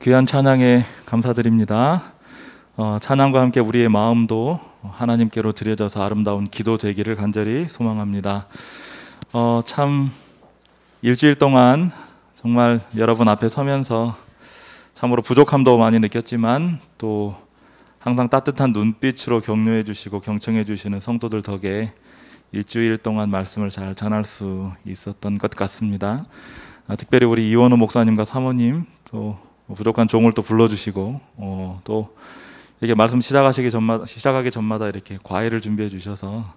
귀한 찬양에 감사드립니다. 찬양과 함께 우리의 마음도 하나님께로 드려져서 아름다운 기도 되기를 간절히 소망합니다. 참 일주일 동안 정말 여러분 앞에 서면서 참으로 부족함도 많이 느꼈지만 또 항상 따뜻한 눈빛으로 격려해 주시고 경청해 주시는 성도들 덕에 일주일 동안 말씀을 잘 전할 수 있었던 것 같습니다. 특별히 우리 이원우 목사님과 사모님 또 부족한 종을 또 불러주시고 또 이렇게 말씀 시작하기 전마다 이렇게 과일을 준비해 주셔서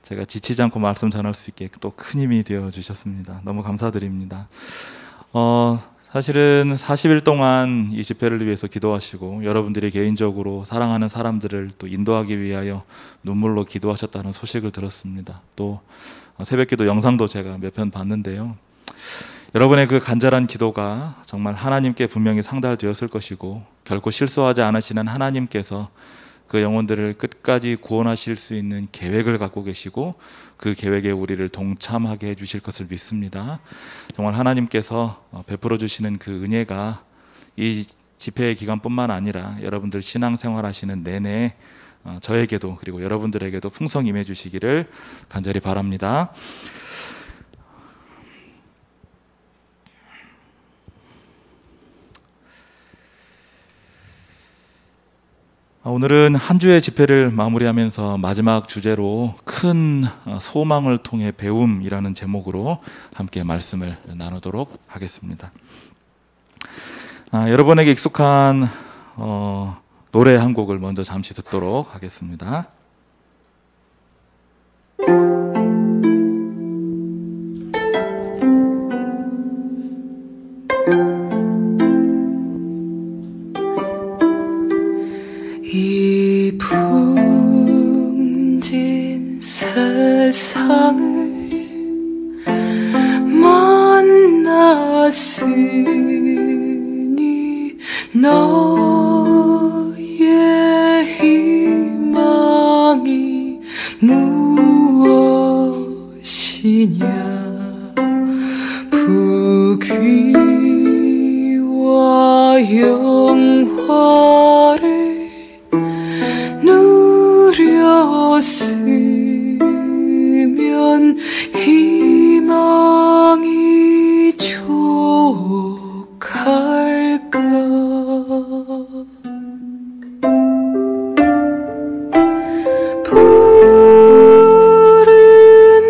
제가 지치지 않고 말씀 전할 수 있게 또 큰 힘이 되어 주셨습니다. 너무 감사드립니다. 사실은 40일 동안 이 집회를 위해서 기도하시고 여러분들이 개인적으로 사랑하는 사람들을 또 인도하기 위하여 눈물로 기도하셨다는 소식을 들었습니다. 또 새벽기도 영상도 제가 몇 편 봤는데요. 여러분의 그 간절한 기도가 정말 하나님께 분명히 상달되었을 것이고 결코 실수하지 않으시는 하나님께서 그 영혼들을 끝까지 구원하실 수 있는 계획을 갖고 계시고 그 계획에 우리를 동참하게 해주실 것을 믿습니다. 정말 하나님께서 베풀어 주시는 그 은혜가 이 집회의 기간뿐만 아니라 여러분들 신앙생활 하시는 내내 저에게도 그리고 여러분들에게도 풍성히 임해 주시기를 간절히 바랍니다. 오늘은 한 주의 집회를 마무리하면서 마지막 주제로 큰 소망을 통해 배움이라는 제목으로 함께 말씀을 나누도록 하겠습니다. 여러분에게 익숙한 노래 한 곡을 먼저 잠시 듣도록 하겠습니다. 이 풍진 세상을 만났으니 너의 희망이 무엇이냐 부귀와 영화를 누렸으면 희망이 족할까 푸른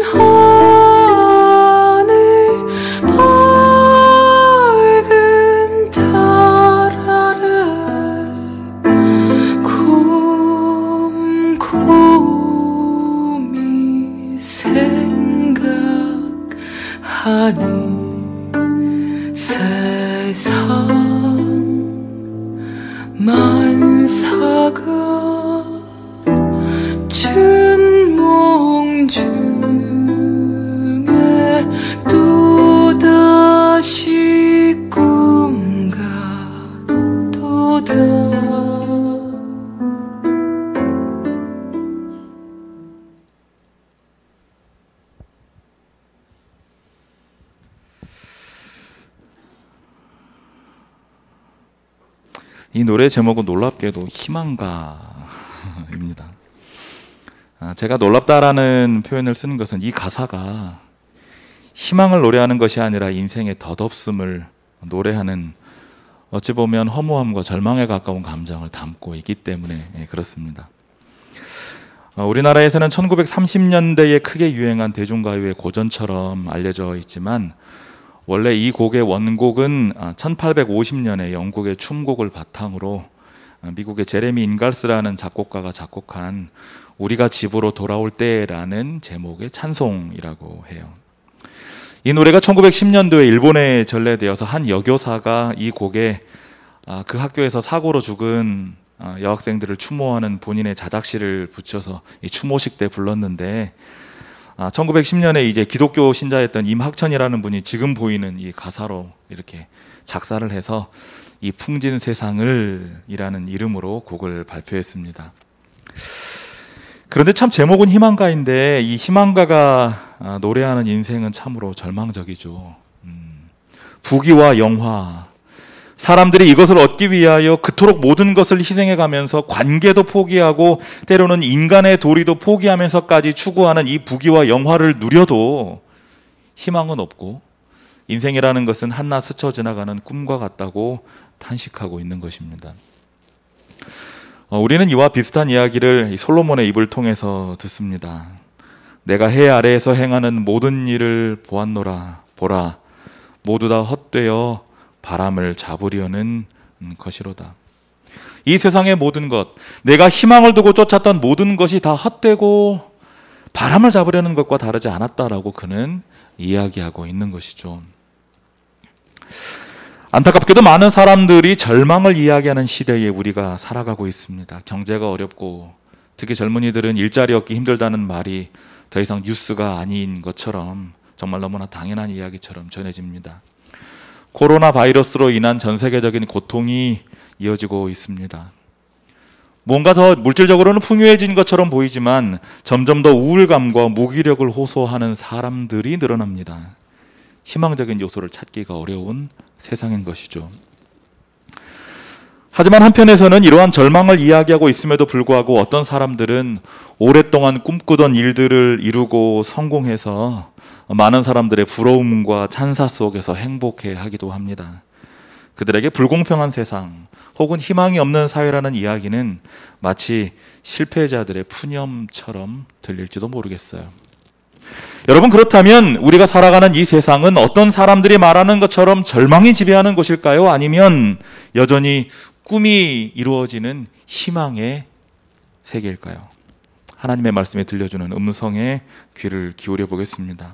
하늘 밝은 달 아래 곰곰이 생각하니 세상 만사가 춘몽 중에 또다시 꿈 같도다 이 노래 제목은 놀랍게도 희망가입니다. 제가 놀랍다라는 표현을 쓰는 것은 이 가사가 희망을 노래하는 것이 아니라 인생의 덧없음을 노래하는 어찌 보면 허무함과 절망에 가까운 감정을 담고 있기 때문에 그렇습니다. 우리나라에서는 1930년대에 크게 유행한 대중가요의 고전처럼 알려져 있지만 원래 이 곡의 원곡은 1850년에 영국의 춤곡을 바탕으로 미국의 제레미 인갈스라는 작곡가가 작곡한 우리가 집으로 돌아올 때라는 제목의 찬송이라고 해요. 이 노래가 1910년도에 일본에 전래되어서 한 여교사가 이 곡에 그 학교에서 사고로 죽은 여학생들을 추모하는 본인의 자작시를 붙여서 이 추모식 때 불렀는데 1910년에 이제 기독교 신자였던 임학천이라는 분이 지금 보이는 이 가사로 이렇게 작사를 해서 이 풍진 세상을 이라는 이름으로 곡을 발표했습니다. 그런데 참 제목은 희망가인데 이 희망가가 노래하는 인생은 참으로 절망적이죠. 부귀와 영화, 사람들이 이것을 얻기 위하여 그토록 모든 것을 희생해가면서 관계도 포기하고 때로는 인간의 도리도 포기하면서까지 추구하는 이 부귀와 영화를 누려도 희망은 없고 인생이라는 것은 한낱 스쳐 지나가는 꿈과 같다고 탄식하고 있는 것입니다. 우리는 이와 비슷한 이야기를 솔로몬의 입을 통해서 듣습니다. 내가 해 아래에서 행하는 모든 일을 보았노라. 보라, 모두 다 헛되어 바람을 잡으려는 것이로다. 이 세상의 모든 것, 내가 희망을 두고 쫓았던 모든 것이 다 헛되고 바람을 잡으려는 것과 다르지 않았다라고 그는 이야기하고 있는 것이죠. 안타깝게도 많은 사람들이 절망을 이야기하는 시대에 우리가 살아가고 있습니다. 경제가 어렵고 특히 젊은이들은 일자리 얻기 힘들다는 말이 더 이상 뉴스가 아닌 것처럼 정말 너무나 당연한 이야기처럼 전해집니다. 코로나 바이러스로 인한 전 세계적인 고통이 이어지고 있습니다. 뭔가 더 물질적으로는 풍요해진 것처럼 보이지만 점점 더 우울감과 무기력을 호소하는 사람들이 늘어납니다. 희망적인 요소를 찾기가 어려운 세상인 것이죠. 하지만 한편에서는 이러한 절망을 이야기하고 있음에도 불구하고 어떤 사람들은 오랫동안 꿈꾸던 일들을 이루고 성공해서 많은 사람들의 부러움과 찬사 속에서 행복해 하기도 합니다. 그들에게 불공평한 세상 혹은 희망이 없는 사회라는 이야기는 마치 실패자들의 푸념처럼 들릴지도 모르겠어요. 여러분, 그렇다면 우리가 살아가는 이 세상은 어떤 사람들이 말하는 것처럼 절망이 지배하는 곳일까요? 아니면 여전히 꿈이 이루어지는 희망의 세계일까요? 하나님의 말씀에 들려주는 음성에 귀를 기울여 보겠습니다.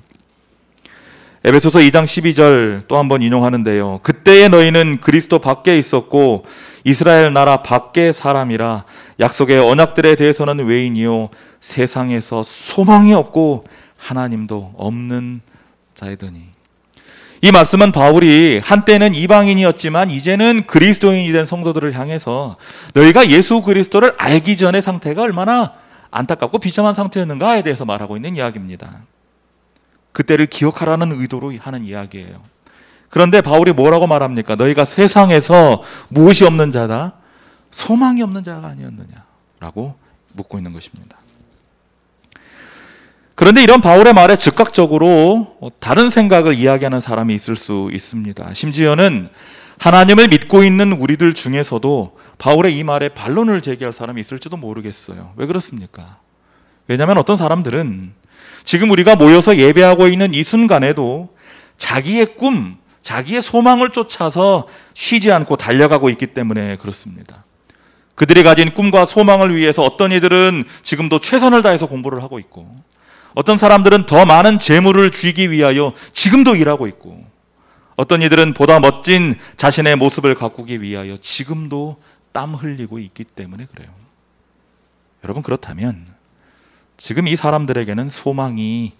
에베소서 2장 12절 또 한번 인용하는데요. 그때의 너희는 그리스도 밖에 있었고 이스라엘 나라 밖의 사람이라 약속의 언약들에 대해서는 외인이요 세상에서 소망이 없고 하나님도 없는 자이더니. 이 말씀은 바울이 한때는 이방인이었지만 이제는 그리스도인이 된 성도들을 향해서 너희가 예수 그리스도를 알기 전의 상태가 얼마나 안타깝고 비참한 상태였는가에 대해서 말하고 있는 이야기입니다. 그때를 기억하라는 의도로 하는 이야기예요. 그런데 바울이 뭐라고 말합니까? 너희가 세상에서 무엇이 없는 자다? 소망이 없는 자가 아니었느냐라고 묻고 있는 것입니다. 그런데 이런 바울의 말에 즉각적으로 다른 생각을 이야기하는 사람이 있을 수 있습니다. 심지어는 하나님을 믿고 있는 우리들 중에서도 바울의 이 말에 반론을 제기할 사람이 있을지도 모르겠어요. 왜 그렇습니까? 왜냐하면 어떤 사람들은 지금 우리가 모여서 예배하고 있는 이 순간에도 자기의 꿈, 자기의 소망을 쫓아서 쉬지 않고 달려가고 있기 때문에 그렇습니다. 그들이 가진 꿈과 소망을 위해서 어떤 이들은 지금도 최선을 다해서 공부를 하고 있고 어떤 사람들은 더 많은 재물을 쥐기 위하여 지금도 일하고 있고 어떤 이들은 보다 멋진 자신의 모습을 가꾸기 위하여 지금도 땀 흘리고 있기 때문에 그래요. 여러분, 그렇다면 지금 이 사람들에게는 소망이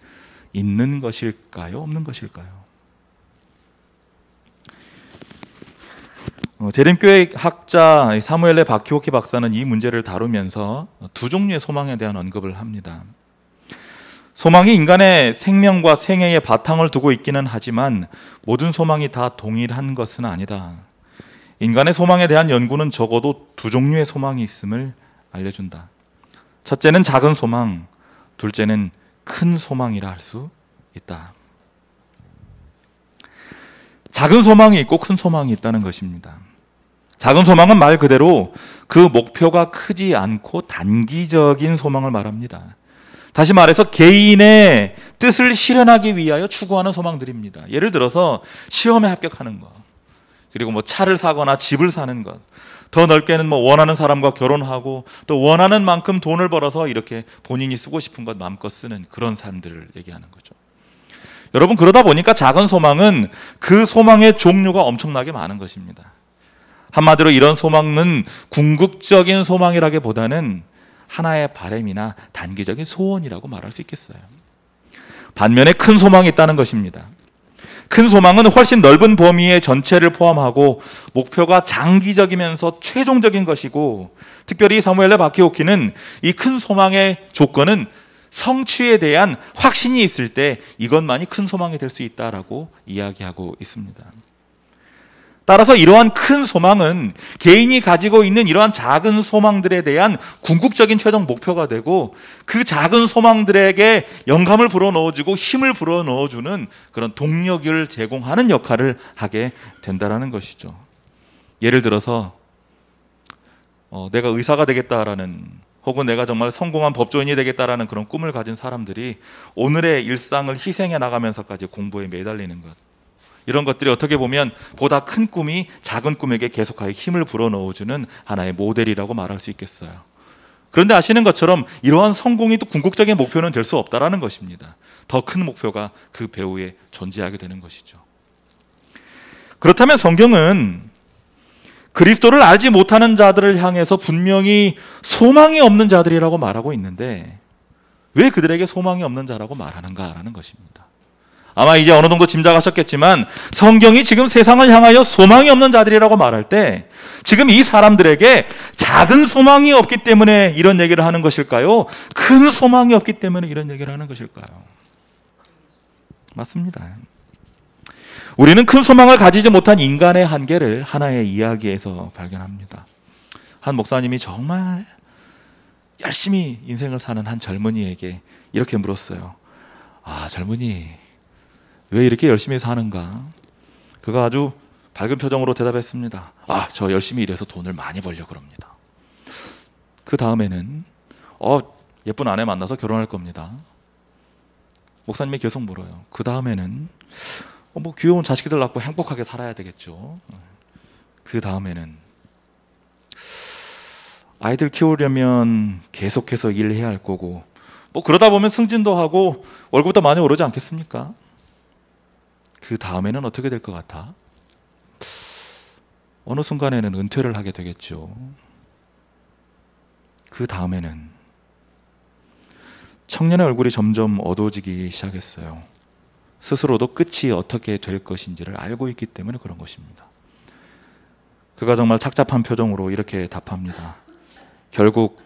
있는 것일까요? 없는 것일까요? 재림교회 학자 사무엘레 바키오키 박사는 이 문제를 다루면서 두 종류의 소망에 대한 언급을 합니다. 소망이 인간의 생명과 생애의 바탕을 두고 있기는 하지만 모든 소망이 다 동일한 것은 아니다. 인간의 소망에 대한 연구는 적어도 두 종류의 소망이 있음을 알려준다. 첫째는 작은 소망, 둘째는 큰 소망이라 할 수 있다. 작은 소망이 있고 큰 소망이 있다는 것입니다. 작은 소망은 말 그대로 그 목표가 크지 않고 단기적인 소망을 말합니다. 다시 말해서 개인의 뜻을 실현하기 위하여 추구하는 소망들입니다. 예를 들어서 시험에 합격하는 것, 그리고 차를 사거나 집을 사는 것, 더 넓게는 원하는 사람과 결혼하고 또 원하는 만큼 돈을 벌어서 이렇게 본인이 쓰고 싶은 것 마음껏 쓰는 그런 삶들을 얘기하는 거죠. 여러분, 그러다 보니까 작은 소망은 그 소망의 종류가 엄청나게 많은 것입니다. 한마디로 이런 소망은 궁극적인 소망이라기보다는 하나의 바람이나 단기적인 소원이라고 말할 수 있겠어요. 반면에 큰 소망이 있다는 것입니다. 큰 소망은 훨씬 넓은 범위의 전체를 포함하고 목표가 장기적이면서 최종적인 것이고, 특별히 사무엘레 바키오키는 이 큰 소망의 조건은 성취에 대한 확신이 있을 때 이것만이 큰 소망이 될 수 있다라고 이야기하고 있습니다. 따라서 이러한 큰 소망은 개인이 가지고 있는 이러한 작은 소망들에 대한 궁극적인 최종 목표가 되고, 그 작은 소망들에게 영감을 불어넣어주고 힘을 불어넣어주는 그런 동력을 제공하는 역할을 하게 된다는 것이죠. 예를 들어서 내가 의사가 되겠다라는, 혹은 내가 정말 성공한 법조인이 되겠다라는 그런 꿈을 가진 사람들이 오늘의 일상을 희생해 나가면서까지 공부에 매달리는 것, 이런 것들이 어떻게 보면 보다 큰 꿈이 작은 꿈에게 계속하여 힘을 불어넣어주는 하나의 모델이라고 말할 수 있겠어요. 그런데 아시는 것처럼 이러한 성공이 또 궁극적인 목표는 될 수 없다라는 것입니다. 더 큰 목표가 그 배후에 존재하게 되는 것이죠. 그렇다면 성경은 그리스도를 알지 못하는 자들을 향해서 분명히 소망이 없는 자들이라고 말하고 있는데, 왜 그들에게 소망이 없는 자라고 말하는가라는 것입니다. 아마 이제 어느 정도 짐작하셨겠지만, 성경이 지금 세상을 향하여 소망이 없는 자들이라고 말할 때 지금 이 사람들에게 작은 소망이 없기 때문에 이런 얘기를 하는 것일까요? 큰 소망이 없기 때문에 이런 얘기를 하는 것일까요? 맞습니다. 우리는 큰 소망을 가지지 못한 인간의 한계를 하나의 이야기에서 발견합니다. 한 목사님이 정말 열심히 인생을 사는 한 젊은이에게 이렇게 물었어요. 젊은이, 왜 이렇게 열심히 사는가? 그가 아주 밝은 표정으로 대답했습니다. 저 열심히 일해서 돈을 많이 벌려고 그럽니다. 그 다음에는 예쁜 아내 만나서 결혼할 겁니다. 목사님이 계속 물어요. 그 다음에는 귀여운 자식들 낳고 행복하게 살아야 되겠죠. 그 다음에는 아이들 키우려면 계속해서 일해야 할 거고, 그러다 보면 승진도 하고 월급도 많이 오르지 않겠습니까? 그 다음에는 어떻게 될 것 같아? 어느 순간에는 은퇴를 하게 되겠죠. 그 다음에는 청년의 얼굴이 점점 어두워지기 시작했어요. 스스로도 끝이 어떻게 될 것인지를 알고 있기 때문에 그런 것입니다. 그가 정말 착잡한 표정으로 이렇게 답합니다. 결국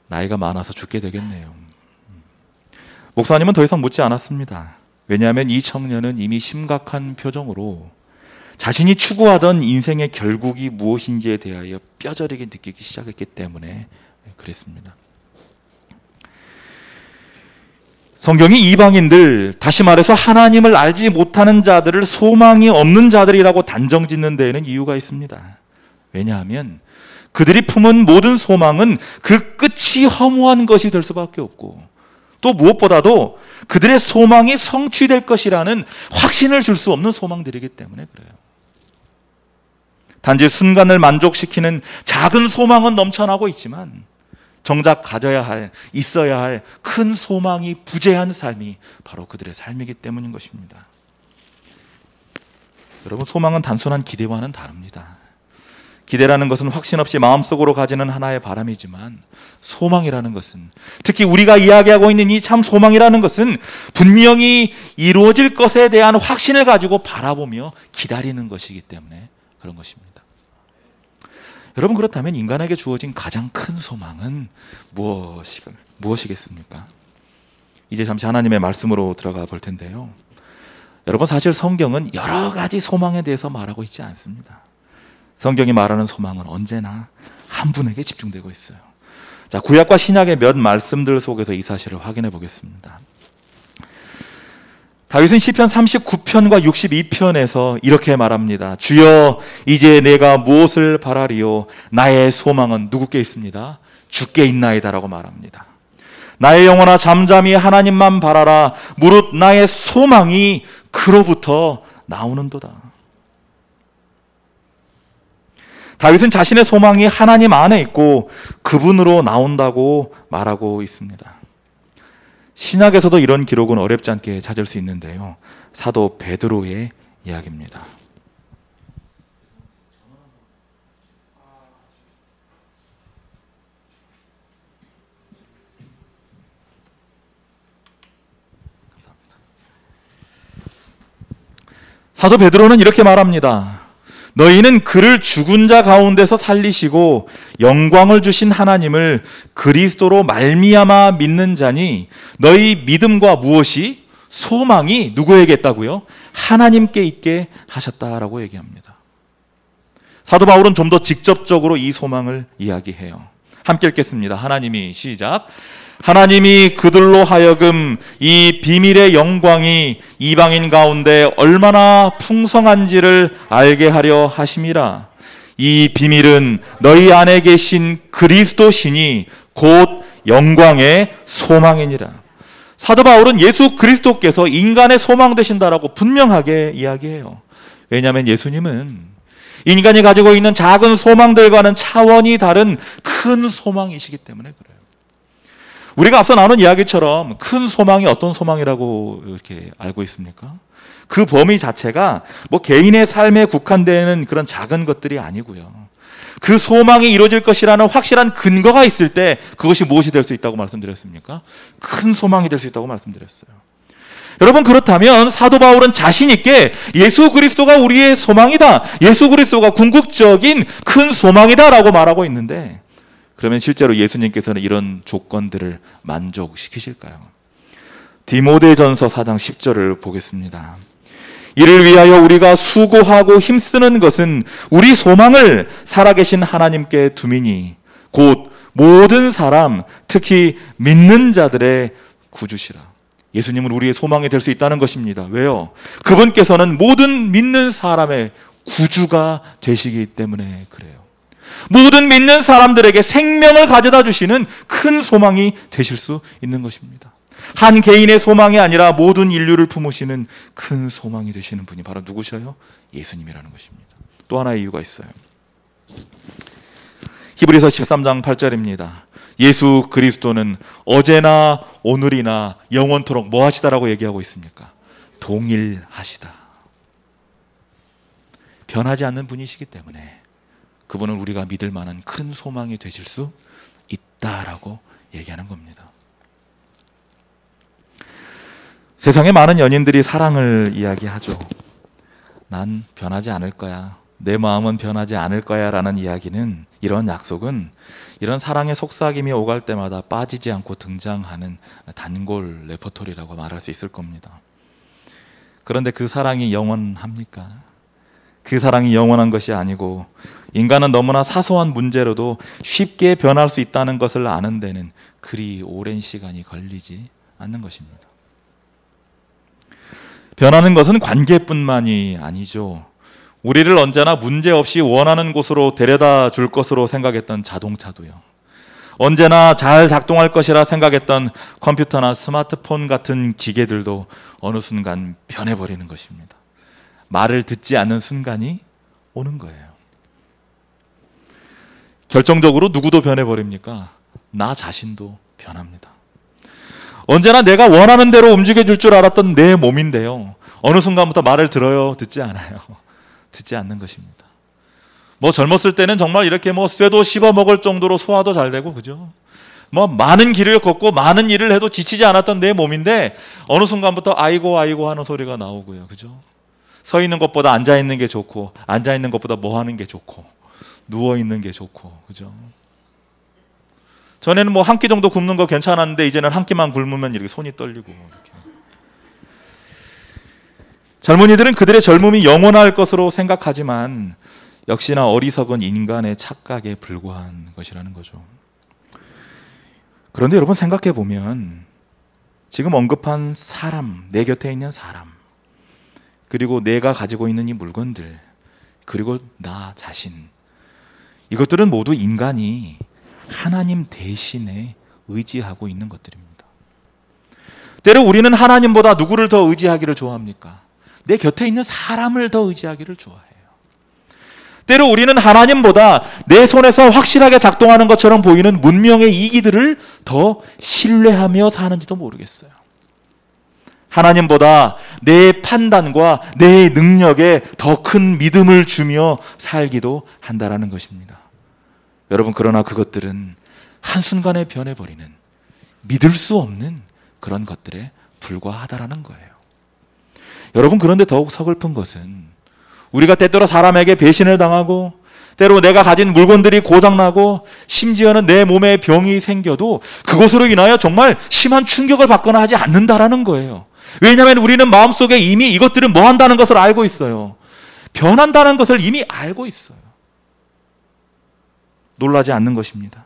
나이가 많아서 죽게 되겠네요. 목사님은 더 이상 묻지 않았습니다. 왜냐하면 이 청년은 이미 심각한 표정으로 자신이 추구하던 인생의 결국이 무엇인지에 대하여 뼈저리게 느끼기 시작했기 때문에 그랬습니다. 성경이 이방인들, 다시 말해서 하나님을 알지 못하는 자들을 소망이 없는 자들이라고 단정 짓는 데에는 이유가 있습니다. 왜냐하면 그들이 품은 모든 소망은 그 끝이 허무한 것이 될 수밖에 없고, 또 무엇보다도 그들의 소망이 성취될 것이라는 확신을 줄 수 없는 소망들이기 때문에 그래요. 단지 순간을 만족시키는 작은 소망은 넘쳐나고 있지만, 정작 가져야 할, 있어야 할 큰 소망이 부재한 삶이 바로 그들의 삶이기 때문인 것입니다. 여러분, 소망은 단순한 기대와는 다릅니다. 기대라는 것은 확신 없이 마음속으로 가지는 하나의 바람이지만, 소망이라는 것은, 특히 우리가 이야기하고 있는 이 참 소망이라는 것은 분명히 이루어질 것에 대한 확신을 가지고 바라보며 기다리는 것이기 때문에 그런 것입니다. 여러분, 그렇다면 인간에게 주어진 가장 큰 소망은 무엇이겠습니까? 이제 잠시 하나님의 말씀으로 들어가 볼 텐데요. 여러분, 사실 성경은 여러 가지 소망에 대해서 말하고 있지 않습니다. 성경이 말하는 소망은 언제나 한 분에게 집중되고 있어요. 자, 구약과 신약의 몇 말씀들 속에서 이 사실을 확인해 보겠습니다. 다윗은 시편 39편과 62편에서 이렇게 말합니다. 주여, 이제 내가 무엇을 바라리요? 나의 소망은 누구께 있습니다? 주께 있나이다라고 말합니다. 나의 영혼아, 잠잠히 하나님만 바라라. 무릇 나의 소망이 그로부터 나오는도다. 다윗은 자신의 소망이 하나님 안에 있고 그분으로 나온다고 말하고 있습니다. 신약에서도 이런 기록은 어렵지 않게 찾을 수 있는데요. 사도 베드로의 이야기입니다. 사도 베드로는 이렇게 말합니다. 너희는 그를 죽은 자 가운데서 살리시고 영광을 주신 하나님을 그리스도로 말미암아 믿는 자니, 너희 믿음과 무엇이? 소망이 누구에게 있다고요? 하나님께 있게 하셨다라고 얘기합니다. 사도 바울은 좀 더 직접적으로 이 소망을 이야기해요. 함께 읽겠습니다. 하나님이 시작. 하나님이 그들로 하여금 이 비밀의 영광이 이방인 가운데 얼마나 풍성한지를 알게 하려 하심이라. 이 비밀은 너희 안에 계신 그리스도 신이 곧 영광의 소망이니라. 사도 바울은 예수 그리스도께서 인간의 소망 되신다라고 분명하게 이야기해요. 왜냐하면 예수님은 인간이 가지고 있는 작은 소망들과는 차원이 다른 큰 소망이시기 때문에 그래요. 우리가 앞서 나눈 이야기처럼 큰 소망이 어떤 소망이라고 이렇게 알고 있습니까? 그 범위 자체가 뭐 개인의 삶에 국한되는 그런 작은 것들이 아니고요. 그 소망이 이루어질 것이라는 확실한 근거가 있을 때 그것이 무엇이 될 수 있다고 말씀드렸습니까? 큰 소망이 될 수 있다고 말씀드렸어요. 여러분, 그렇다면 사도 바울은 자신 있게 예수 그리스도가 우리의 소망이다, 예수 그리스도가 궁극적인 큰 소망이다라고 말하고 있는데, 그러면 실제로 예수님께서는 이런 조건들을 만족시키실까요? 디모데전서 4장 10절을 보겠습니다. 이를 위하여 우리가 수고하고 힘쓰는 것은 우리 소망을 살아계신 하나님께 두미니 곧 모든 사람, 특히 믿는 자들의 구주시라. 예수님은 우리의 소망이 될 수 있다는 것입니다. 왜요? 그분께서는 모든 믿는 사람의 구주가 되시기 때문에 그래요. 모든 믿는 사람들에게 생명을 가져다 주시는 큰 소망이 되실 수 있는 것입니다. 한 개인의 소망이 아니라 모든 인류를 품으시는 큰 소망이 되시는 분이 바로 누구셔요? 예수님이라는 것입니다. 또 하나의 이유가 있어요. 히브리서 13장 8절입니다. 예수 그리스도는 어제나 오늘이나 영원토록 뭐 하시다라고 얘기하고 있습니까? 동일하시다. 변하지 않는 분이시기 때문에 그분은 우리가 믿을 만한 큰 소망이 되실 수 있다라고 얘기하는 겁니다. 세상에 많은 연인들이 사랑을 이야기하죠. 난 변하지 않을 거야, 내 마음은 변하지 않을 거야 라는 이야기는, 이런 약속은 이런 사랑의 속삭임이 오갈 때마다 빠지지 않고 등장하는 단골 레퍼토리라고 말할 수 있을 겁니다. 그런데 그 사랑이 영원합니까? 그 사랑이 영원한 것이 아니고 인간은 너무나 사소한 문제로도 쉽게 변할 수 있다는 것을 아는 데는 그리 오랜 시간이 걸리지 않는 것입니다. 변하는 것은 관계뿐만이 아니죠. 우리를 언제나 문제없이 원하는 곳으로 데려다 줄 것으로 생각했던 자동차도요, 언제나 잘 작동할 것이라 생각했던 컴퓨터나 스마트폰 같은 기계들도 어느 순간 변해버리는 것입니다. 말을 듣지 않는 순간이 오는 거예요. 결정적으로 누구도 변해버립니까? 나 자신도 변합니다. 언제나 내가 원하는 대로 움직여줄 줄 알았던 내 몸인데요, 어느 순간부터 말을 들어요? 듣지 않아요. 듣지 않는 것입니다. 뭐 젊었을 때는 정말 이렇게 뭐 쇠도 씹어 먹을 정도로 소화도 잘 되고, 그죠? 뭐 많은 길을 걷고 많은 일을 해도 지치지 않았던 내 몸인데 어느 순간부터 아이고 아이고 하는 소리가 나오고요, 그죠? 서 있는 것보다 앉아 있는 게 좋고, 앉아 있는 것보다 뭐 하는 게 좋고, 누워 있는 게 좋고, 그죠? 전에는 뭐 한 끼 정도 굶는 거 괜찮았는데 이제는 한 끼만 굶으면 이렇게 손이 떨리고 이렇게. 젊은이들은 그들의 젊음이 영원할 것으로 생각하지만 역시나 어리석은 인간의 착각에 불과한 것이라는 거죠. 그런데 여러분, 생각해 보면 지금 언급한 사람, 내 곁에 있는 사람, 그리고 내가 가지고 있는 이 물건들, 그리고 나 자신, 이것들은 모두 인간이 하나님 대신에 의지하고 있는 것들입니다. 때로 우리는 하나님보다 누구를 더 의지하기를 좋아합니까? 내 곁에 있는 사람을 더 의지하기를 좋아해요. 때로 우리는 하나님보다 내 손에서 확실하게 작동하는 것처럼 보이는 문명의 이기들을 더 신뢰하며 사는지도 모르겠어요. 하나님보다 내 판단과 내 능력에 더 큰 믿음을 주며 살기도 한다라는 것입니다. 여러분, 그러나 그것들은 한순간에 변해버리는, 믿을 수 없는 그런 것들에 불과하다라는 거예요. 여러분, 그런데 더욱 서글픈 것은 우리가 때때로 사람에게 배신을 당하고, 때로 내가 가진 물건들이 고장나고, 심지어는 내 몸에 병이 생겨도 그것으로 인하여 정말 심한 충격을 받거나 하지 않는다라는 거예요. 왜냐하면 우리는 마음속에 이미 이것들은 뭐 한다는 것을 알고 있어요. 변한다는 것을 이미 알고 있어요. 놀라지 않는 것입니다.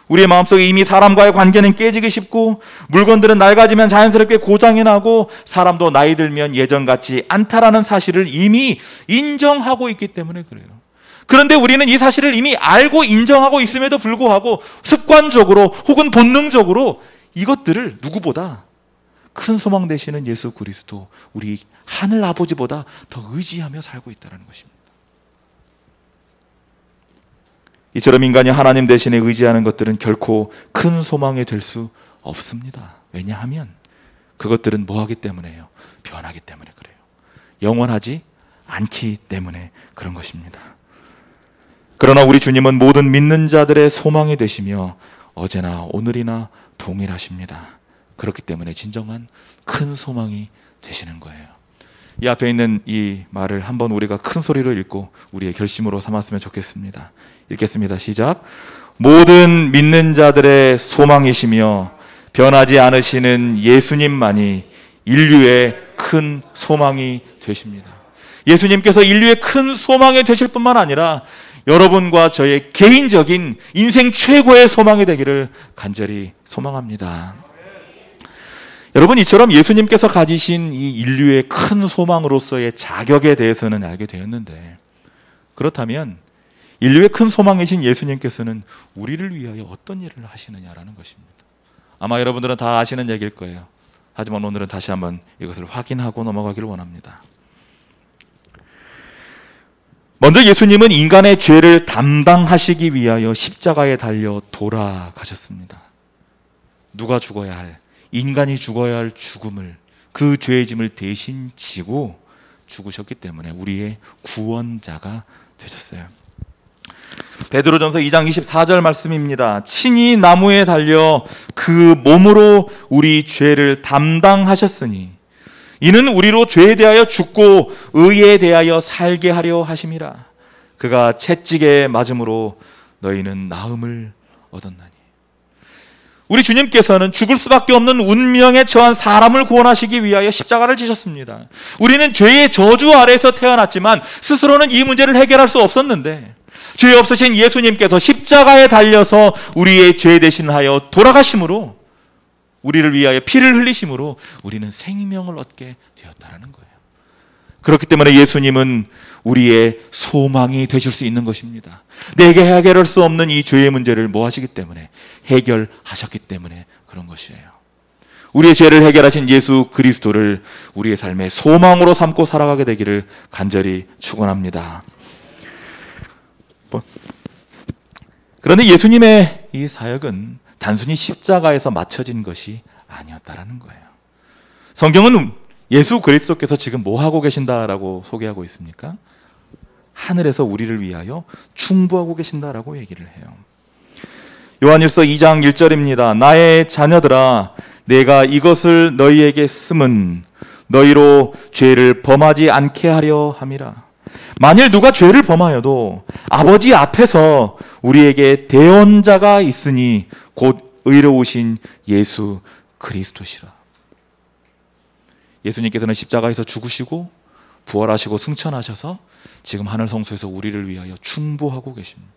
우리의 마음속에 이미 사람과의 관계는 깨지기 쉽고 물건들은 낡아지면 자연스럽게 고장이 나고 사람도 나이 들면 예전 같지 않다라는 사실을 이미 인정하고 있기 때문에 그래요. 그런데 우리는 이 사실을 이미 알고 인정하고 있음에도 불구하고 습관적으로 혹은 본능적으로 이것들을 누구보다 큰 소망 되시는 예수 그리스도, 우리 하늘 아버지보다 더 의지하며 살고 있다는 것입니다. 이처럼 인간이 하나님 대신에 의지하는 것들은 결코 큰 소망이 될 수 없습니다. 왜냐하면 그것들은 뭐하기 때문에요? 변하기 때문에 그래요. 영원하지 않기 때문에 그런 것입니다. 그러나 우리 주님은 모든 믿는 자들의 소망이 되시며 어제나 오늘이나 동일하십니다. 그렇기 때문에 진정한 큰 소망이 되시는 거예요. 이 앞에 있는 이 말을 한번 우리가 큰 소리로 읽고 우리의 결심으로 삼았으면 좋겠습니다. 읽겠습니다. 시작. 모든 믿는 자들의 소망이시며 변하지 않으시는 예수님만이 인류의 큰 소망이 되십니다. 예수님께서 인류의 큰 소망이 되실 뿐만 아니라 여러분과 저의 개인적인 인생 최고의 소망이 되기를 간절히 소망합니다. 여러분, 이처럼 예수님께서 가지신 이 인류의 큰 소망으로서의 자격에 대해서는 알게 되었는데, 그렇다면 인류의 큰 소망이신 예수님께서는 우리를 위하여 어떤 일을 하시느냐라는 것입니다. 아마 여러분들은 다 아시는 얘기일 거예요. 하지만 오늘은 다시 한번 이것을 확인하고 넘어가기를 원합니다. 먼저 예수님은 인간의 죄를 담당하시기 위하여 십자가에 달려 돌아가셨습니다. 누가 죽어야 할, 인간이 죽어야 할 죽음을, 그 죄의 짐을 대신 지고 죽으셨기 때문에 우리의 구원자가 되셨어요. 베드로전서 2장 24절 말씀입니다. 친히 나무에 달려 그 몸으로 우리 죄를 담당하셨으니 이는 우리로 죄에 대하여 죽고 의에 대하여 살게 하려 하심이라. 그가 채찍에 맞음으로 너희는 나음을 얻었나니. 우리 주님께서는 죽을 수밖에 없는 운명에 처한 사람을 구원하시기 위하여 십자가를 지셨습니다. 우리는 죄의 저주 아래에서 태어났지만 스스로는 이 문제를 해결할 수 없었는데 죄 없으신 예수님께서 십자가에 달려서 우리의 죄 대신하여 돌아가심으로, 우리를 위하여 피를 흘리심으로 우리는 생명을 얻게 되었다는 거예요. 그렇기 때문에 예수님은 우리의 소망이 되실 수 있는 것입니다. 내게 해결할 수 없는 이 죄의 문제를 뭐 하시기 때문에? 해결하셨기 때문에 그런 것이에요. 우리의 죄를 해결하신 예수 그리스도를 우리의 삶의 소망으로 삼고 살아가게 되기를 간절히 축원합니다. 그런데 예수님의 이 사역은 단순히 십자가에서 마쳐진 것이 아니었다라는 거예요. 성경은 예수 그리스도께서 지금 뭐 하고 계신다라고 소개하고 있습니까? 하늘에서 우리를 위하여 충보하고 계신다라고 얘기를 해요. 요한일서 2장 1절입니다. 나의 자녀들아, 내가 이것을 너희에게 쓰면 너희로 죄를 범하지 않게 하려 함이라. 만일 누가 죄를 범하여도 아버지 앞에서 우리에게 대언자가 있으니 곧 의로우신 예수 그리스도시라. 예수님께서는 십자가에서 죽으시고 부활하시고 승천하셔서 지금 하늘 성소에서 우리를 위하여 충보하고 계십니다.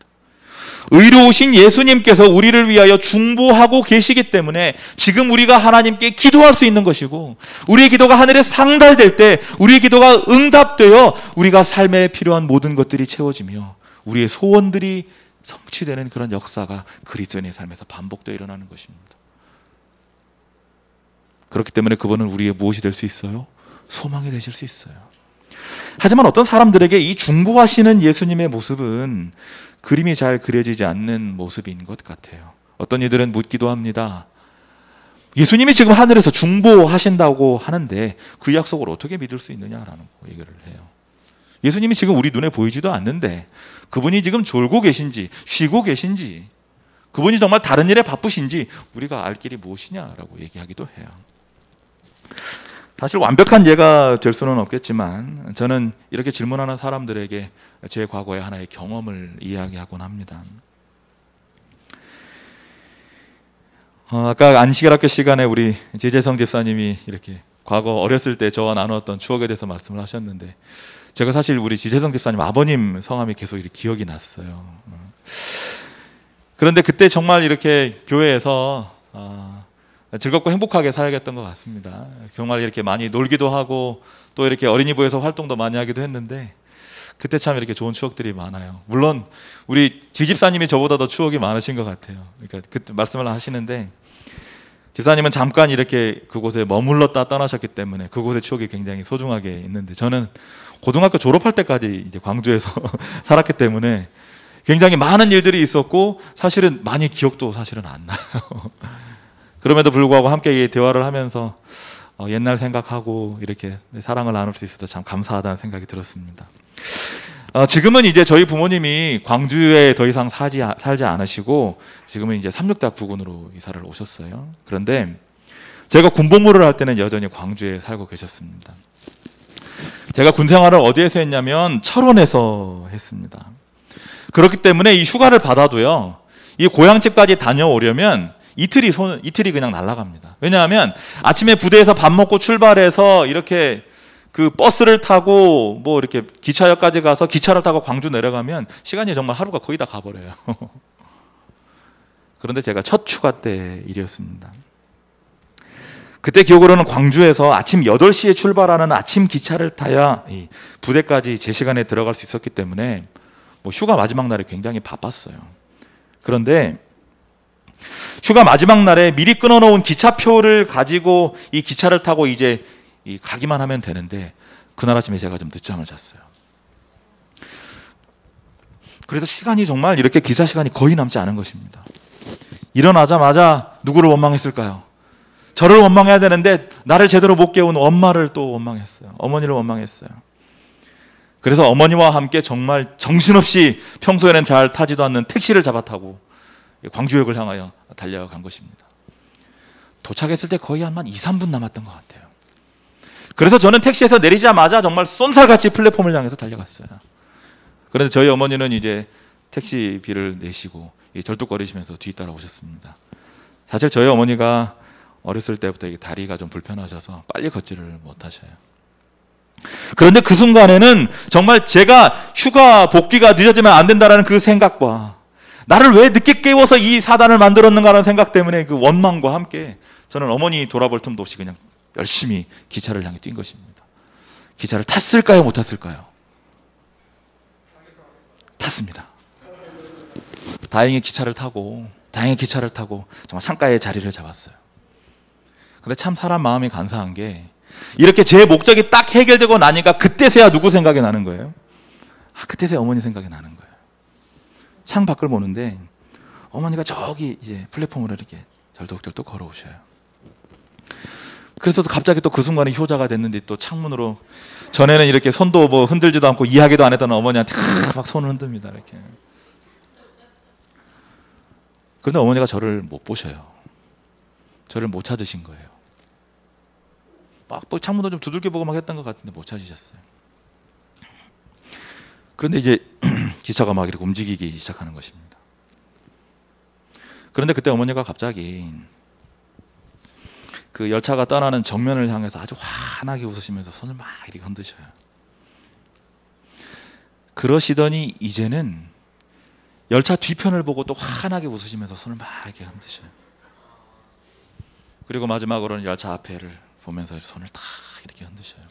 의로우신 예수님께서 우리를 위하여 중보하고 계시기 때문에 지금 우리가 하나님께 기도할 수 있는 것이고, 우리의 기도가 하늘에 상달될 때 우리의 기도가 응답되어 우리가 삶에 필요한 모든 것들이 채워지며 우리의 소원들이 성취되는 그런 역사가 그리스도인의 삶에서 반복되어 일어나는 것입니다. 그렇기 때문에 그분은 우리의 무엇이 될 수 있어요? 소망이 되실 수 있어요. 하지만 어떤 사람들에게 이 중보하시는 예수님의 모습은 그림이 잘 그려지지 않는 모습인 것 같아요. 어떤 이들은 묻기도 합니다. 예수님이 지금 하늘에서 중보하신다고 하는데 그 약속을 어떻게 믿을 수 있느냐라는 얘기를 해요. 예수님이 지금 우리 눈에 보이지도 않는데 그분이 지금 졸고 계신지 쉬고 계신지, 그분이 정말 다른 일에 바쁘신지 우리가 알 길이 무엇이냐라고 얘기하기도 해요. 사실 완벽한 예가 될 수는 없겠지만 저는 이렇게 질문하는 사람들에게 제 과거의 하나의 경험을 이야기하곤 합니다. 아까 안식일학교 시간에 우리 지재성 집사님이 이렇게 과거 어렸을 때 저와 나누었던 추억에 대해서 말씀을 하셨는데, 제가 사실 우리 지재성 집사님 아버님 성함이 계속 이렇게 기억이 났어요. 그런데 그때 정말 이렇게 교회에서 즐겁고 행복하게 살겠던 것 같습니다. 정말 이렇게 많이 놀기도 하고 또 이렇게 어린이부에서 활동도 많이 하기도 했는데 그때 참 이렇게 좋은 추억들이 많아요. 물론 우리 지집사님이 저보다 더 추억이 많으신 것 같아요. 그러니까 그때 말씀을 하시는데 집사님은 잠깐 이렇게 그곳에 머물렀다 떠나셨기 때문에 그곳의 추억이 굉장히 소중하게 있는데 저는 고등학교 졸업할 때까지 이제 광주에서 살았기 때문에 굉장히 많은 일들이 있었고 사실은 많이 기억도 사실은 안 나요. 그럼에도 불구하고 함께 대화를 하면서 옛날 생각하고 이렇게 사랑을 나눌 수 있어서 참 감사하다는 생각이 들었습니다. 지금은 이제 저희 부모님이 광주에 더 이상 살지 않으시고 지금은 이제 삼육대 부근으로 이사를 오셨어요. 그런데 제가 군복무를 할 때는 여전히 광주에 살고 계셨습니다. 제가 군 생활을 어디에서 했냐면 철원에서 했습니다. 그렇기 때문에 이 휴가를 받아도요, 이 고향집까지 다녀오려면 이틀이 그냥 날아갑니다. 왜냐하면 아침에 부대에서 밥 먹고 출발해서 이렇게 그 버스를 타고 뭐 이렇게 기차역까지 가서 기차를 타고 광주 내려가면 시간이 정말 하루가 거의 다 가버려요. 그런데 제가 첫 휴가 때 일이었습니다. 그때 기억으로는 광주에서 아침 8시에 출발하는 아침 기차를 타야 이 부대까지 제 시간에 들어갈 수 있었기 때문에 뭐 휴가 마지막 날에 굉장히 바빴어요. 그런데 휴가 마지막 날에 미리 끊어놓은 기차표를 가지고 이 기차를 타고 이제 가기만 하면 되는데 그날 아침에 제가 좀 늦잠을 잤어요. 그래서 시간이 정말 이렇게 기차 시간이 거의 남지 않은 것입니다. 일어나자마자 누구를 원망했을까요? 저를 원망해야 되는데 나를 제대로 못 깨운 엄마를 또 원망했어요. 어머니를 원망했어요. 그래서 어머니와 함께 정말 정신없이 평소에는 잘 타지도 않는 택시를 잡아 타고 광주역을 향하여 달려간 것입니다. 도착했을 때 거의 한 2, 3분 남았던 것 같아요. 그래서 저는 택시에서 내리자마자 정말 쏜살같이 플랫폼을 향해서 달려갔어요. 그런데 저희 어머니는 이제 택시비를 내시고 절뚝거리시면서 뒤따라 오셨습니다. 사실 저희 어머니가 어렸을 때부터 다리가 좀 불편하셔서 빨리 걷지를 못하셔요. 그런데 그 순간에는 정말 제가 휴가 복귀가 늦어지면 안 된다는 그 생각과 나를 왜 늦게 깨워서 이 사단을 만들었는가라는 생각 때문에 그 원망과 함께 저는 어머니 돌아볼 틈도 없이 그냥 열심히 기차를 향해 뛴 것입니다. 기차를 탔을까요? 못 탔을까요? 탔습니다. 다행히 기차를 타고 정말 창가에 자리를 잡았어요. 근데 참 사람 마음이 간사한 게 이렇게 제 목적이 딱 해결되고 나니까 그때서야 누구 생각이 나는 거예요? 그때서야 어머니 생각이 나는 거예요. 창 밖을 보는데 어머니가 저기 이제 플랫폼으로 이렇게 절뚝절뚝 걸어오셔요. 그래서 갑자기 또 그 순간에 효자가 됐는데 또 창문으로 전에는 이렇게 손도 뭐 흔들지도 않고 이야기도 안 했던 어머니한테 막 손을 흔듭니다. 이렇게. 그런데 어머니가 저를 못 보셔요. 저를 못 찾으신 거예요. 막 또 창문도 좀 두들겨 보고 막 했던 것 같은데 못 찾으셨어요. 그런데 이제 기차가 막 이렇게 움직이기 시작하는 것입니다. 그런데 그때 어머니가 갑자기 그 열차가 떠나는 정면을 향해서 아주 환하게 웃으시면서 손을 막 이렇게 흔드셔요. 그러시더니 이제는 열차 뒤편을 보고 또 환하게 웃으시면서 손을 막 이렇게 흔드셔요. 그리고 마지막으로는 열차 앞에를 보면서 손을 탁 이렇게 흔드셔요.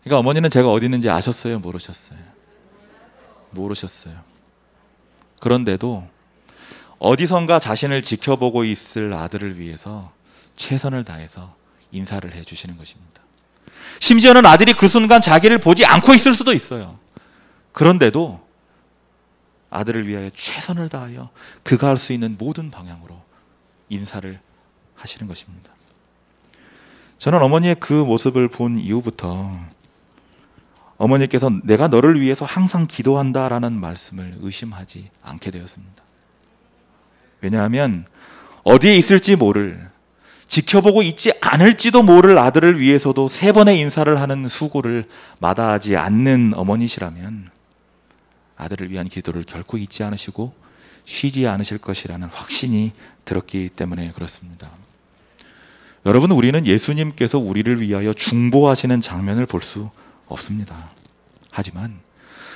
그러니까 어머니는 제가 어디 있는지 아셨어요? 모르셨어요? 모르셨어요. 그런데도 어디선가 자신을 지켜보고 있을 아들을 위해서 최선을 다해서 인사를 해주시는 것입니다. 심지어는 아들이 그 순간 자기를 보지 않고 있을 수도 있어요. 그런데도 아들을 위하여 최선을 다하여 그가 할 수 있는 모든 방향으로 인사를 하시는 것입니다. 저는 어머니의 그 모습을 본 이후부터 어머니께서 내가 너를 위해서 항상 기도한다라는 말씀을 의심하지 않게 되었습니다. 왜냐하면 어디에 있을지 모를, 지켜보고 있지 않을지도 모를 아들을 위해서도 3번의 인사를 하는 수고를 마다하지 않는 어머니시라면 아들을 위한 기도를 결코 잊지 않으시고 쉬지 않으실 것이라는 확신이 들었기 때문에 그렇습니다. 여러분, 우리는 예수님께서 우리를 위하여 중보하시는 장면을 볼 수 없습니다. 하지만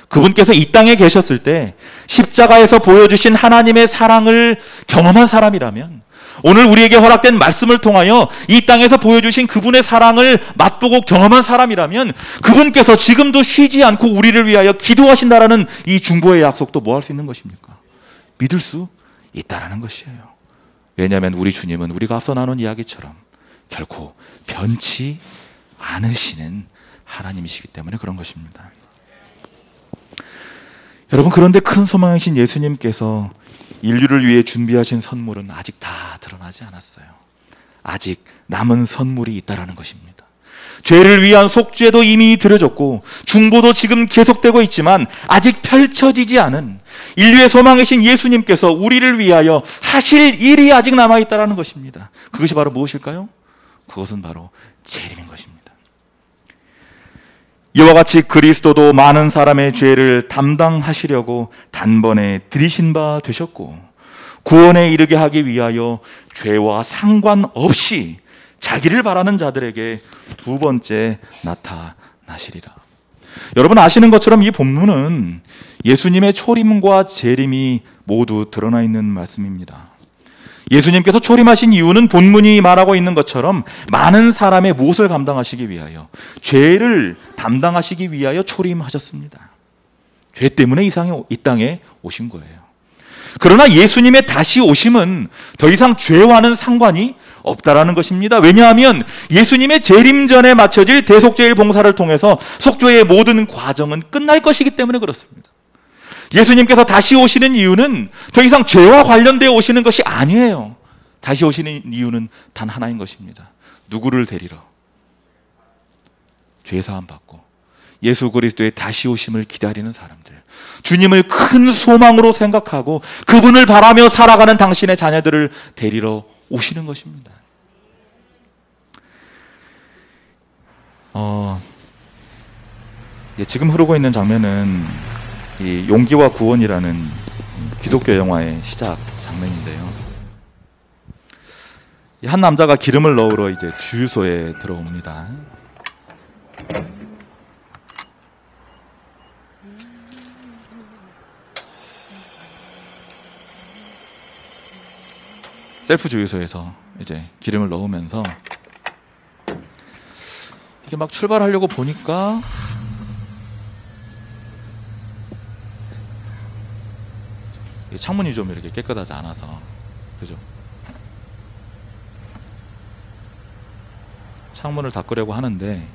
그분께서 이 땅에 계셨을 때 십자가에서 보여주신 하나님의 사랑을 경험한 사람이라면, 오늘 우리에게 허락된 말씀을 통하여 이 땅에서 보여주신 그분의 사랑을 맛보고 경험한 사람이라면, 그분께서 지금도 쉬지 않고 우리를 위하여 기도하신다라는 이 중보의 약속도 뭐 할 수 있는 것입니까? 믿을 수 있다라는 것이에요. 왜냐하면 우리 주님은 우리가 앞서 나눈 이야기처럼 결코 변치 않으시는 하나님이시기 때문에 그런 것입니다. 여러분, 그런데 큰 소망이신 예수님께서 인류를 위해 준비하신 선물은 아직 다 드러나지 않았어요. 아직 남은 선물이 있다라는 것입니다. 죄를 위한 속죄도 이미 드려졌고 중보도 지금 계속되고 있지만 아직 펼쳐지지 않은 인류의 소망이신 예수님께서 우리를 위하여 하실 일이 아직 남아있다라는 것입니다. 그것이 바로 무엇일까요? 그것은 바로 재림인 것입니다. 이와 같이 그리스도도 많은 사람의 죄를 담당하시려고 단번에 들이신 바 되셨고, 구원에 이르게 하기 위하여 죄와 상관없이 자기를 바라는 자들에게 두 번째 나타나시리라. 여러분 아시는 것처럼 이 본문은 예수님의 초림과 재림이 모두 드러나 있는 말씀입니다. 예수님께서 초림하신 이유는 본문이 말하고 있는 것처럼 많은 사람의 무엇을 감당하시기 위하여, 죄를 담당하시기 위하여 초림하셨습니다. 죄 때문에 이 땅에 오신 거예요. 그러나 예수님의 다시 오심은 더 이상 죄와는 상관이 없다라는 것입니다. 왜냐하면 예수님의 재림 전에 마쳐질 대속죄일 봉사를 통해서 속죄의 모든 과정은 끝날 것이기 때문에 그렇습니다. 예수님께서 다시 오시는 이유는 더 이상 죄와 관련되어 오시는 것이 아니에요. 다시 오시는 이유는 단 하나인 것입니다. 누구를 데리러? 죄사함 받고 예수 그리스도의 다시 오심을 기다리는 사람들, 주님을 큰 소망으로 생각하고 그분을 바라며 살아가는 당신의 자녀들을 데리러 오시는 것입니다. 지금 흐르고 있는 장면은 이 용기와 구원이라는 기독교 영화의 시작 장면인데요. 한 남자가 기름을 넣으러 이제 주유소에 들어옵니다. 셀프 주유소에서 이제 기름을 넣으면서 이게 막 출발하려고 보니까 창문이 좀 이렇게 깨끗하지 않아서, 그죠? 창문을 닦으려고 하는데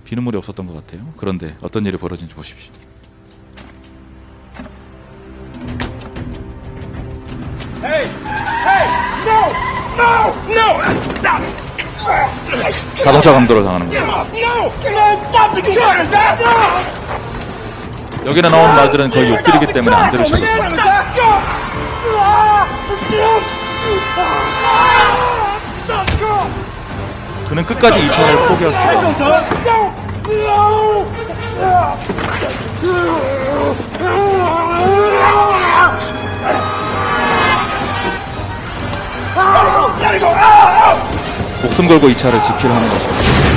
비눗물이 없었던 것 같아요. 그런데 어떤 일이 벌어진지 보십시오. 자동차 강도를 당하는 거예요. 여기에 나온 말들은 거의 욕들이기 때문에 안 들으시거든요. 그는 끝까지 이 차를 포기할 수가 없습니다. 목숨 걸고 이 차를 지키려 하는 것입니다.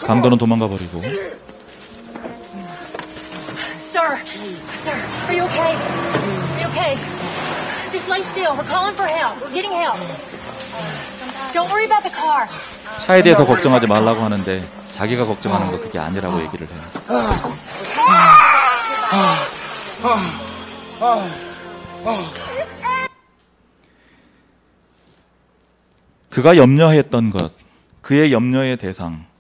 강도는 도망가 버리고. Sir, are you okay? Are you okay? Just lay still. We're calling for help. We're getting help. Don't worry about the car. 차에 대해서 걱정하지 말라고 하는데 자기가 걱정하는 거 그게 아니라고 얘기를 해요. 그가 염려했던 것, 그의 염려의 대상,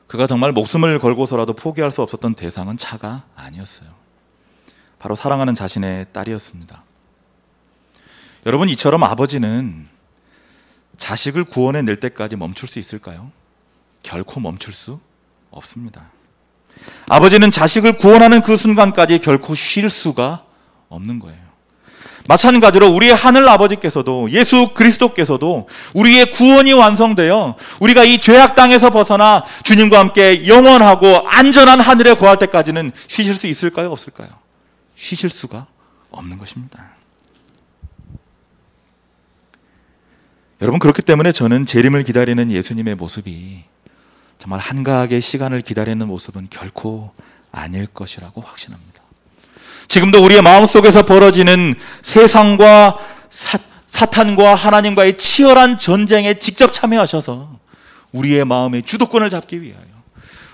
그가 정말 목숨을 걸고서라도 포기할 수 없었던 대상은 차가 아니었어요. 바로 사랑하는 자신의 딸이었습니다. 여러분, 이처럼 아버지는 자식을 구원해 낼 때까지 멈출 수 있을까요? 결코 멈출 수 없습니다. 아버지는 자식을 구원하는 그 순간까지 결코 쉴 수가 없는 거예요. 마찬가지로 우리의 하늘 아버지께서도, 예수 그리스도께서도 우리의 구원이 완성되어 우리가 이 죄악 땅에서 벗어나 주님과 함께 영원하고 안전한 하늘에 거할 때까지는 쉬실 수 있을까요? 없을까요? 쉬실 수가 없는 것입니다. 여러분, 그렇기 때문에 저는 재림을 기다리는 예수님의 모습이 정말 한가하게 시간을 기다리는 모습은 결코 아닐 것이라고 확신합니다. 지금도 우리의 마음속에서 벌어지는 세상과 사탄과 하나님과의 치열한 전쟁에 직접 참여하셔서 우리의 마음의 주도권을 잡기 위하여,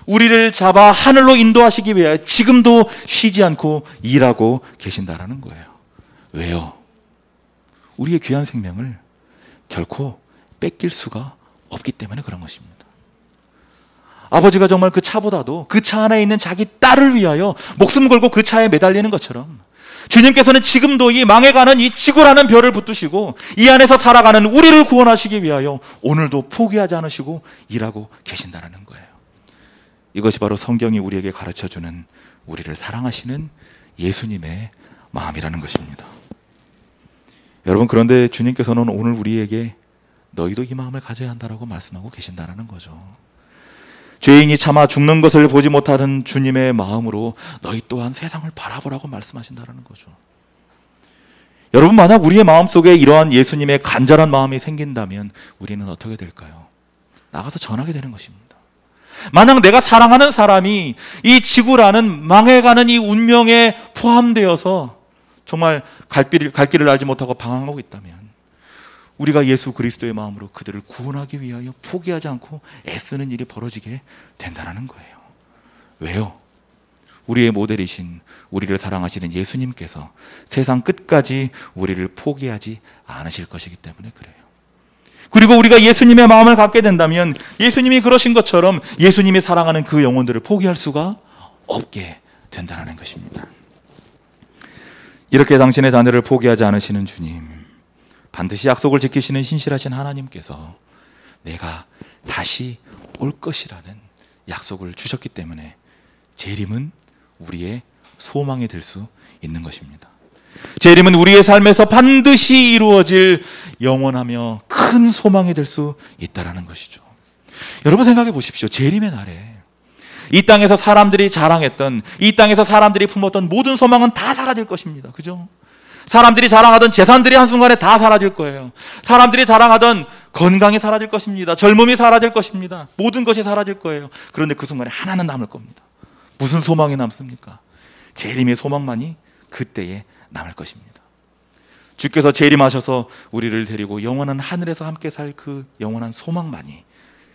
우리를 잡아 하늘로 인도하시기 위하여 지금도 쉬지 않고 일하고 계신다라는 거예요. 왜요? 우리의 귀한 생명을 결코 뺏길 수가 없기 때문에 그런 것입니다. 아버지가 정말 그 차보다도 그 차 안에 있는 자기 딸을 위하여 목숨 걸고 그 차에 매달리는 것처럼 주님께서는 지금도 이 망해가는 이 지구라는 별을 붙드시고 이 안에서 살아가는 우리를 구원하시기 위하여 오늘도 포기하지 않으시고 일하고 계신다는 거예요. 이것이 바로 성경이 우리에게 가르쳐주는 우리를 사랑하시는 예수님의 마음이라는 것입니다. 여러분, 그런데 주님께서는 오늘 우리에게 너희도 이 마음을 가져야 한다라고 말씀하고 계신다는 거죠. 죄인이 차마 죽는 것을 보지 못하는 주님의 마음으로 너희 또한 세상을 바라보라고 말씀하신다는 거죠. 여러분, 만약 우리의 마음속에 이러한 예수님의 간절한 마음이 생긴다면 우리는 어떻게 될까요? 나가서 전하게 되는 것입니다. 만약 내가 사랑하는 사람이 이 지구라는 망해가는 이 운명에 포함되어서 정말 갈 길을 알지 못하고 방황하고 있다면 우리가 예수 그리스도의 마음으로 그들을 구원하기 위하여 포기하지 않고 애쓰는 일이 벌어지게 된다는 거예요. 왜요? 우리의 모델이신, 우리를 사랑하시는 예수님께서 세상 끝까지 우리를 포기하지 않으실 것이기 때문에 그래요. 그리고 우리가 예수님의 마음을 갖게 된다면 예수님이 그러신 것처럼 예수님이 사랑하는 그 영혼들을 포기할 수가 없게 된다는 것입니다. 이렇게 당신의 자녀를 포기하지 않으시는 주님, 반드시 약속을 지키시는 신실하신 하나님께서 내가 다시 올 것이라는 약속을 주셨기 때문에 재림은 우리의 소망이 될 수 있는 것입니다. 재림은 우리의 삶에서 반드시 이루어질 영원하며 큰 소망이 될 수 있다는 것이죠. 여러분, 생각해 보십시오. 재림의 날에 이 땅에서 사람들이 자랑했던, 이 땅에서 사람들이 품었던 모든 소망은 다 사라질 것입니다. 그죠? 사람들이 자랑하던 재산들이 한순간에 다 사라질 거예요. 사람들이 자랑하던 건강이 사라질 것입니다. 젊음이 사라질 것입니다. 모든 것이 사라질 거예요. 그런데 그 순간에 하나는 남을 겁니다. 무슨 소망이 남습니까? 재림의 소망만이 그때에 남을 것입니다. 주께서 재림하셔서 우리를 데리고 영원한 하늘에서 함께 살 그 영원한 소망만이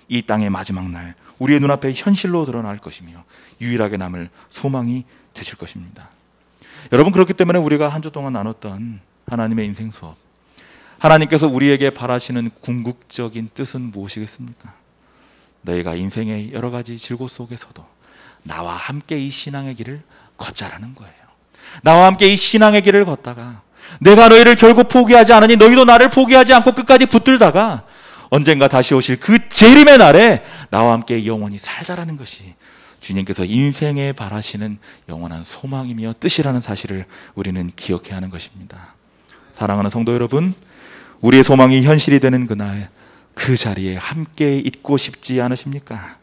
이 땅의 마지막 날 우리의 눈앞에 현실로 드러날 것이며 유일하게 남을 소망이 되실 것입니다. 여러분, 그렇기 때문에 우리가 한 주 동안 나눴던 하나님의 인생 수업, 하나님께서 우리에게 바라시는 궁극적인 뜻은 무엇이겠습니까? 너희가 인생의 여러 가지 질고 속에서도 나와 함께 이 신앙의 길을 걷자라는 거예요. 나와 함께 이 신앙의 길을 걷다가 내가 너희를 결국 포기하지 않으니 너희도 나를 포기하지 않고 끝까지 붙들다가 언젠가 다시 오실 그 재림의 날에 나와 함께 영원히 살자라는 것이 주님께서 인생에 바라시는 영원한 소망이며 뜻이라는 사실을 우리는 기억해야 하는 것입니다. 사랑하는 성도 여러분, 우리의 소망이 현실이 되는 그날, 그 자리에 함께 있고 싶지 않으십니까?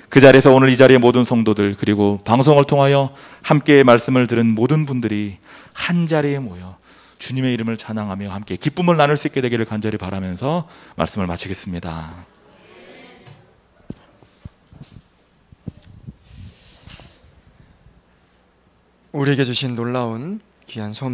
그 자리에서 오늘 이 자리의 모든 성도들, 그리고 방송을 통하여 함께 말씀을 들은 모든 분들이 한 자리에 모여 주님의 이름을 찬양하며 함께 기쁨을 나눌 수 있게 되기를 간절히 바라면서 말씀을 마치겠습니다. 우리에게 주신 놀라운 귀한 소망,